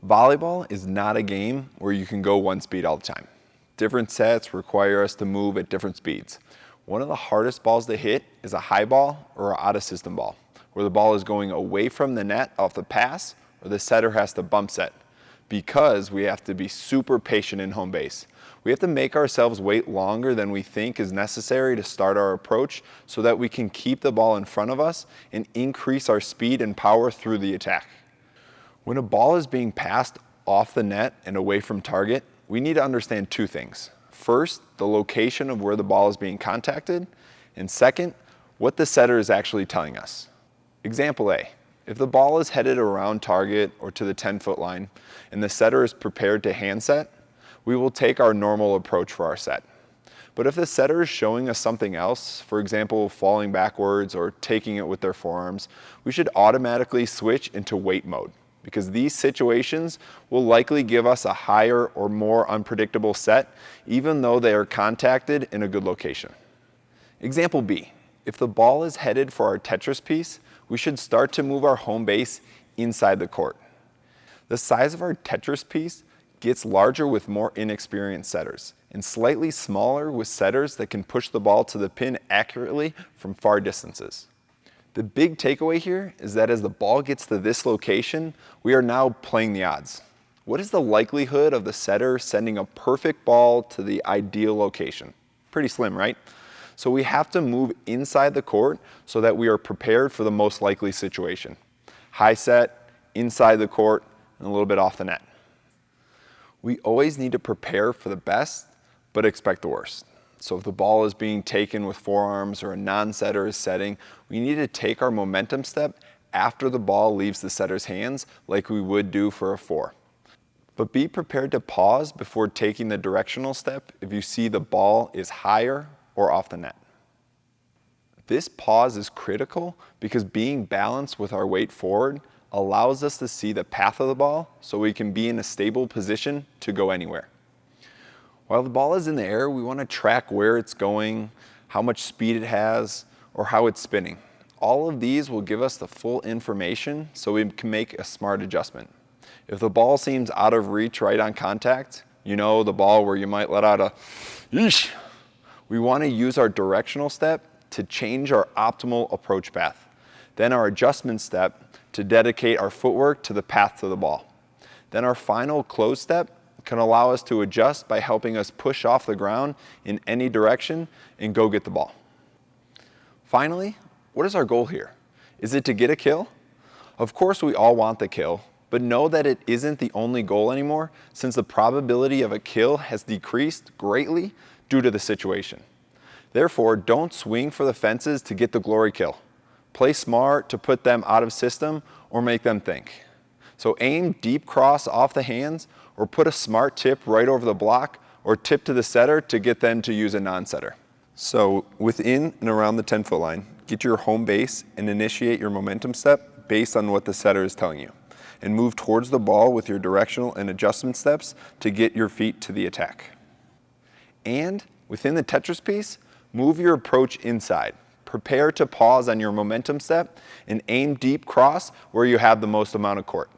Volleyball is not a game where you can go one speed all the time. Different sets require us to move at different speeds. One of the hardest balls to hit is a high ball or an out-of-system ball, where the ball is going away from the net off the pass, or the setter has to bump set, because we have to be super patient in home base. We have to make ourselves wait longer than we think is necessary to start our approach so that we can keep the ball in front of us and increase our speed and power through the attack. When a ball is being passed off the net and away from target, we need to understand two things. First, the location of where the ball is being contacted, and second, what the setter is actually telling us. Example A, if the ball is headed around target or to the 10-foot line and the setter is prepared to hand set, we will take our normal approach for our set. But if the setter is showing us something else, for example, falling backwards or taking it with their forearms, we should automatically switch into wait mode, because these situations will likely give us a higher or more unpredictable set, even though they are contacted in a good location. Example B, if the ball is headed for our Tetris piece, we should start to move our home base inside the court. The size of our Tetris piece gets larger with more inexperienced setters, and slightly smaller with setters that can push the ball to the pin accurately from far distances. The big takeaway here is that as the ball gets to this location, we are now playing the odds. What is the likelihood of the setter sending a perfect ball to the ideal location? Pretty slim, right? So we have to move inside the court so that we are prepared for the most likely situation. High set, inside the court, and a little bit off the net. We always need to prepare for the best, but expect the worst. So if the ball is being taken with forearms or a non-setter is setting, we need to take our momentum step after the ball leaves the setter's hands like we would do for a 4. But be prepared to pause before taking the directional step if you see the ball is higher or off the net. This pause is critical because being balanced with our weight forward allows us to see the path of the ball so we can be in a stable position to go anywhere. While the ball is in the air, we want to track where it's going, how much speed it has, or how it's spinning. All of these will give us the full information so we can make a smart adjustment. If the ball seems out of reach right on contact, you know, the ball where you might let out a yeesh, we want to use our directional step to change our optimal approach path. Then our adjustment step to dedicate our footwork to the path to the ball. Then our final close step can allow us to adjust by helping us push off the ground in any direction and go get the ball. Finally, what is our goal here? Is it to get a kill? Of course we all want the kill, but know that it isn't the only goal anymore, since the probability of a kill has decreased greatly due to the situation. Therefore, don't swing for the fences to get the glory kill. Play smart to put them out of system or make them think. So aim deep cross off the hands, or put a smart tip right over the block, or tip to the setter to get them to use a non-setter. So within and around the 10-foot line, get your home base and initiate your momentum step based on what the setter is telling you. And move towards the ball with your directional and adjustment steps to get your feet to the attack. And within the Tetris piece, move your approach inside. Prepare to pause on your momentum step and aim deep cross where you have the most amount of court.